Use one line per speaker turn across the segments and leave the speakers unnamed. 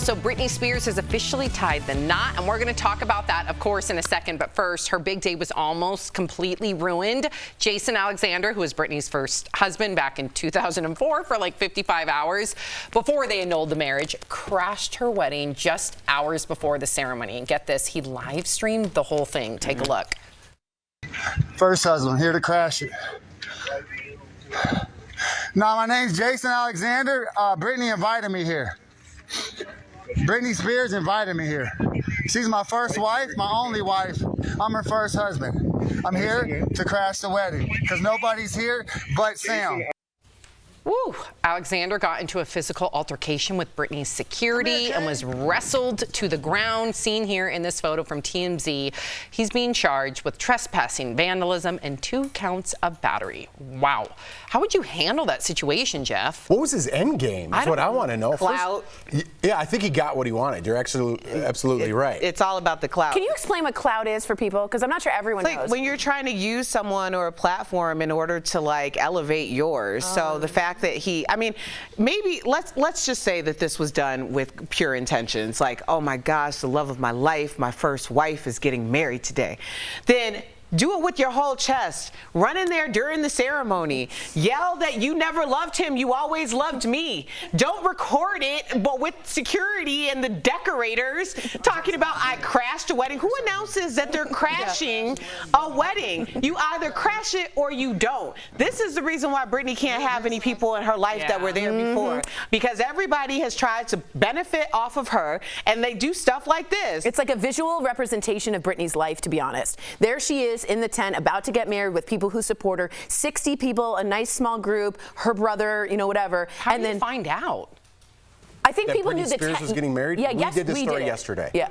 So Britney Spears has officially tied the knot, and we're going to talk about that, of course, in a second. But first, her big day was almost completely ruined. Jason Alexander, who was Britney's first husband back in 2004 for like 55 hours before they annulled the marriage, crashed her wedding just hours before the ceremony. And get this, he live streamed the whole thing. Take a look.
First husband, here to crash it. Now, my name's Jason Alexander. Britney invited me here. Britney Spears invited me here. She's my first wife, my only wife. I'm her first husband. I'm here to crash the wedding because nobody's here but Sam.
Woo! Alexander got into a physical altercation with Britney's security and was wrestled to the ground, seen here in this photo from TMZ. He's being charged with trespassing, vandalism, and 2 counts of battery. Wow. How would you handle that situation, Jeff?
What was his end game? That's what I want to know.
Clout.
Yeah, I think he got what he wanted. You're absolutely right.
It's all about the clout.
Can you explain what clout is for people? Because I'm not sure everyone
It's like
knows.
when you're trying to use someone or a platform in order to like elevate yours. So the fact that maybe let's just say that this was done with pure intentions, like, oh my gosh, the love of my life, my first wife is getting married today. Then do it with your whole chest. Run in there during the ceremony. Yell that you never loved him, you always loved me. Don't record it, but with security and the decorators talking about I crashed a wedding. Who announces that they're crashing a wedding? You either crash it or you don't. This is the reason why Britney can't have any people in her life that were there before. Because everybody has tried to benefit off of her, and they do stuff like this.
It's like a visual representation of Britney's life, to be honest. There she is in the tent about to get married with people who support her. 60 people, a nice small group, her brother, you know, whatever.
How did you find out?
I think
that
people
Britney
knew the
Spears was getting married?
Yeah,
we did this story yesterday.
Yeah.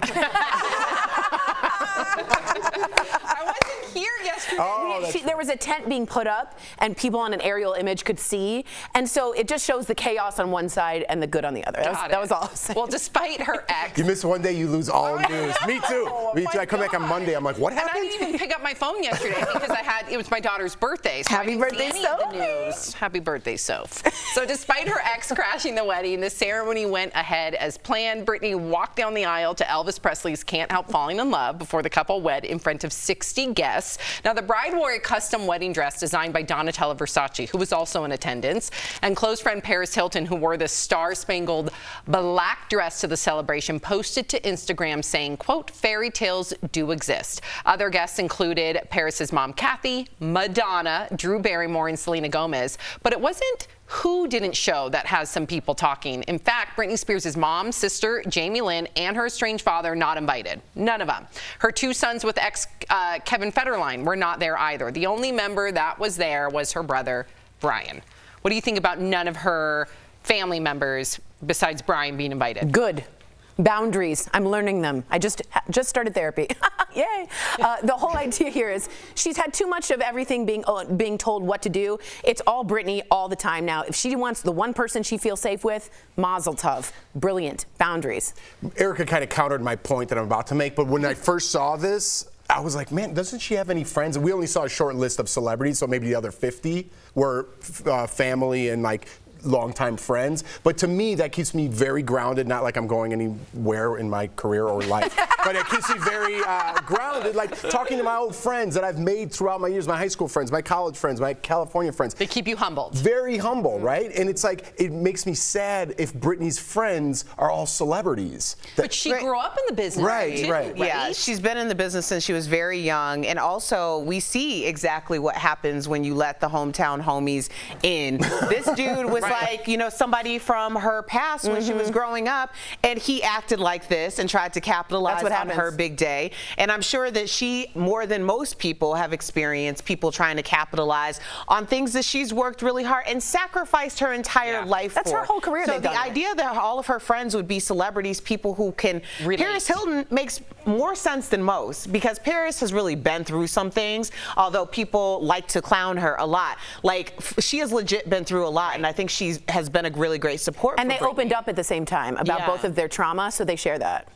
I wasn't here yesterday.
Oh,
There was a tent being put up, and people on an aerial image could see, and so it just shows the chaos on one side and the good on the other. That was all I was saying.
Well, despite her ex.
You miss one day, you lose all news. Me too. Me too. I come back on Monday. I'm like, what happened?
And I didn't even pick up my phone yesterday because it was my daughter's birthday. So
Happy birthday, Soph.
the news. Happy birthday, Soph. So despite her ex crashing the wedding, the ceremony went ahead as planned. Britney walked down the aisle to Elvis Presley's Can't Help Falling in Love before the couple wed in front of 60 guests. Now, the bride wore a custom wedding dress designed by Donatella Versace, who was also in attendance, and close friend Paris Hilton, who wore the star-spangled black dress to the celebration, posted to Instagram saying, quote, fairy tales do exist. Other guests included Paris's mom, Kathy, Madonna, Drew Barrymore, and Selena Gomez. But it wasn't who didn't show that has some people talking. In fact, Britney Spears' mom, sister, Jamie Lynn, and her estranged father not invited. None of them. Her 2 sons with ex Kevin Federline were not there either. The only member that was there was her brother, Brian. What do you think about none of her family members besides Brian being invited?
Good. Boundaries. I'm learning them. I just started therapy. Yay. The whole idea here is she's had too much of everything being told what to do. It's all Britney all the time now. If she wants the one person she feels safe with, mazel tov. Brilliant. Boundaries.
Erica kind of countered my point that I'm about to make, but when I first saw this, I was like, man, doesn't she have any friends? And we only saw a short list of celebrities, so maybe the other 50 were family and like longtime friends. But to me, that keeps me very grounded, not like I'm going anywhere in my career or life, but it keeps me very grounded, like talking to my old friends that I've made throughout my years, my high school friends, my college friends, my California friends.
They keep you humbled.
Very humble, right? And it's like, it makes me sad if Britney's friends are all celebrities.
But she grew up in the business.
Right.
Yeah, she's been in the business since she was very young, and also we see exactly what happens when you let the hometown homies in. This dude was like, you know, somebody from her past when she was growing up, and he acted like this and tried to capitalize on her big day. And I'm sure that she, more than most people, have experienced people trying to capitalize on things that she's worked really hard and sacrificed her entire life for.
That's her whole career.
So the idea that all of her friends would be celebrities, people who can relate. Paris Hilton makes more sense than most, because Paris has really been through some things, although people like to clown her a lot. Like, she has legit been through a lot, and I think she has been a really great support.
And
for
they
Britney.
opened up at the same time about both of their trauma, so they share that.